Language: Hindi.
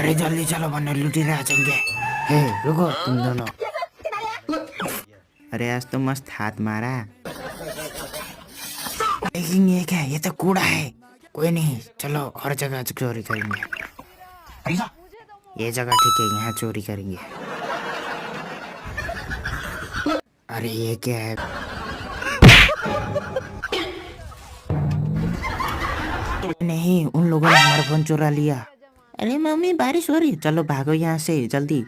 अरे जल्दी चलो वरना लुटेरे आ जाएंगे। हे रुको तुम दोनों। अरे आज तो मस्त हाथ मारा। लेकिन ये क्या है? ये तो कूड़ा है। कोई नहीं, चलो और जगह चोरी करेंगे। ये जगह ठीक है, यहाँ चोरी करेंगे। अरे ये क्या है? नहीं, उन लोगों ने हमारा फोन चुरा लिया। अरे मम्मी बारिश हो रही, चलो भागो यहाँ से जल्दी।